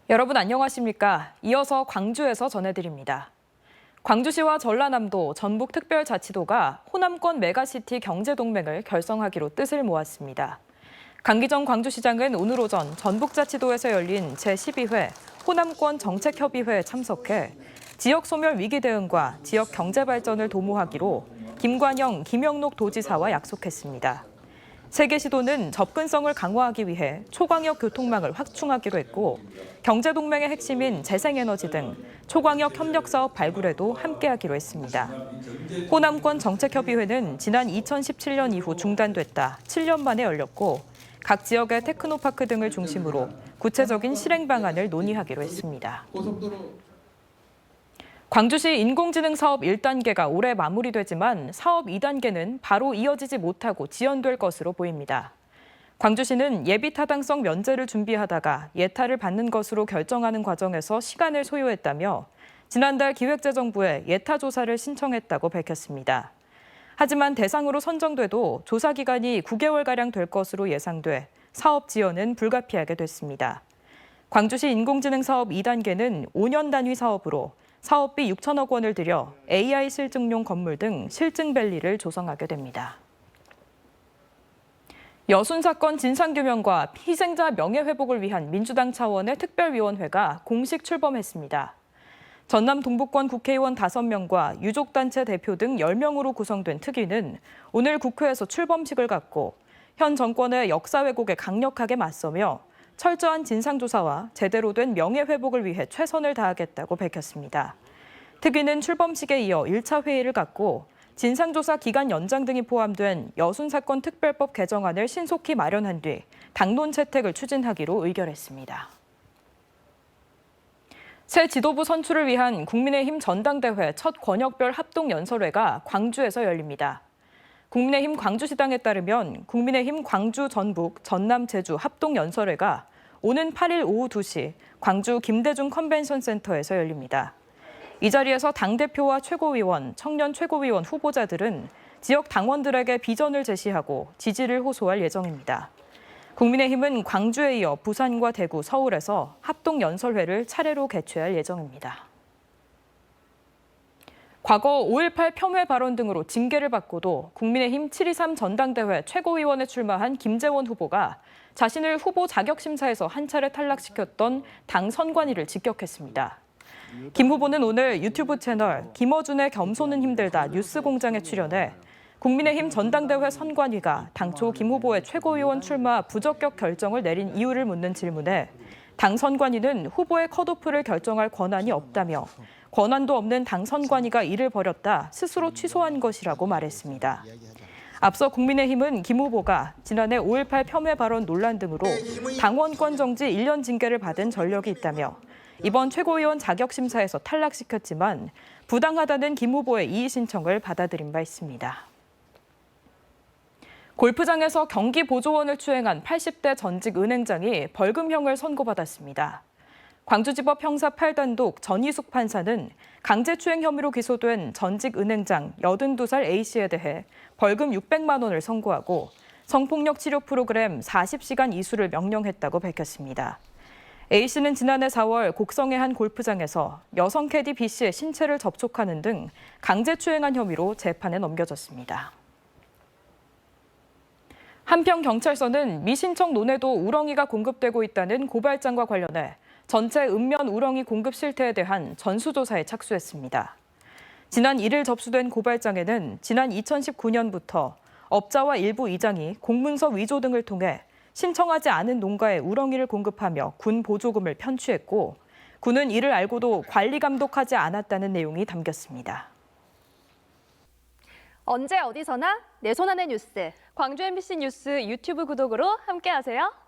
여러분 안녕하십니까? 이어서 광주에서 전해드립니다. 광주시와 전라남도, 전북특별자치도가 호남권 메가시티 경제동맹을 결성하기로 뜻을 모았습니다. 강기정 광주시장은 오늘 오전 전북자치도에서 열린 제12회 호남권 정책협의회에 참석해 지역 소멸 위기 대응과 지역 경제 발전을 도모하기로 김관영, 김영록 도지사와 약속했습니다. 세 개 시도는 접근성을 강화하기 위해 초광역 교통망을 확충하기로 했고 경제동맹의 핵심인 재생에너지 등 초광역 협력사업 발굴에도 함께하기로 했습니다. 호남권 정책협의회는 지난 2017년 이후 중단됐다 7년 만에 열렸고 각 지역의 테크노파크 등을 중심으로 구체적인 실행 방안을 논의하기로 했습니다. 광주시 인공지능 사업 1단계가 올해 마무리되지만 사업 2단계는 바로 이어지지 못하고 지연될 것으로 보입니다. 광주시는 예비 타당성 면제를 준비하다가 예타를 받는 것으로 결정하는 과정에서 시간을 소요했다며 지난달 기획재정부에 예타 조사를 신청했다고 밝혔습니다. 하지만 대상으로 선정돼도 조사 기간이 9개월가량 될 것으로 예상돼 사업 지연은 불가피하게 됐습니다. 광주시 인공지능 사업 2단계는 5년 단위 사업으로 사업비 6천억 원을 들여 AI 실증용 건물 등 실증밸리를 조성하게 됩니다. 여순 사건 진상규명과 희생자 명예회복을 위한 민주당 차원의 특별위원회가 공식 출범했습니다. 전남 동북권 국회의원 5명과 유족단체 대표 등 10명으로 구성된 특위는 오늘 국회에서 출범식을 갖고 현 정권의 역사 왜곡에 강력하게 맞서며 철저한 진상조사와 제대로 된 명예회복을 위해 최선을 다하겠다고 밝혔습니다. 특위는 출범식에 이어 1차 회의를 갖고 진상조사 기간 연장 등이 포함된 여순 사건 특별법 개정안을 신속히 마련한 뒤 당론 채택을 추진하기로 의결했습니다. 새 지도부 선출을 위한 국민의힘 전당대회 첫 권역별 합동연설회가 광주에서 열립니다. 국민의힘 광주시당에 따르면 국민의힘 광주, 전북, 전남, 제주 합동연설회가 오는 8일 오후 2시 광주 김대중 컨벤션센터에서 열립니다. 이 자리에서 당대표와 최고위원, 청년 최고위원 후보자들은 지역 당원들에게 비전을 제시하고 지지를 호소할 예정입니다. 국민의힘은 광주에 이어 부산과 대구, 서울에서 합동연설회를 차례로 개최할 예정입니다. 과거 5.18 폄훼 발언 등으로 징계를 받고도 국민의힘 7.23 전당대회 최고위원에 출마한 김재원 후보가 자신을 후보 자격심사에서 한 차례 탈락시켰던 당 선관위를 직격했습니다. 김 후보는 오늘 유튜브 채널 김어준의 겸손은 힘들다 뉴스공장에 출연해 국민의힘 전당대회 선관위가 당초 김 후보의 최고위원 출마 부적격 결정을 내린 이유를 묻는 질문에 당 선관위는 후보의 컷오프를 결정할 권한이 없다며 권한도 없는 당 선관위가 이를 벌였다 스스로 취소한 것이라고 말했습니다. 앞서 국민의힘은 김 후보가 지난해 5.18 폄훼 발언 논란 등으로 당원권 정지 1년 징계를 받은 전력이 있다며 이번 최고위원 자격심사에서 탈락시켰지만 부당하다는 김 후보의 이의 신청을 받아들인 바 있습니다. 골프장에서 경기 보조원을 추행한 80대 전직 은행장이 벌금형을 선고받았습니다. 광주지법 형사 8단독 전희숙 판사는 강제추행 혐의로 기소된 전직 은행장 82살 A씨에 대해 벌금 600만 원을 선고하고 성폭력 치료 프로그램 40시간 이수를 명령했다고 밝혔습니다. A씨는 지난해 4월 곡성의 한 골프장에서 여성 캐디 B씨의 신체를 접촉하는 등 강제추행한 혐의로 재판에 넘겨졌습니다. 한편 경찰서는 미신청 논에도 우렁이가 공급되고 있다는 고발장과 관련해 전체 읍면 우렁이 공급 실태에 대한 전수조사에 착수했습니다. 지난 1일 접수된 고발장에는 지난 2019년부터 업자와 일부 이장이 공문서 위조 등을 통해 신청하지 않은 농가에 우렁이를 공급하며 군 보조금을 편취했고 군은 이를 알고도 관리 감독하지 않았다는 내용이 담겼습니다. 언제 어디서나 내 손 안의 뉴스. 광주 MBC 뉴스 유튜브 구독으로 함께하세요.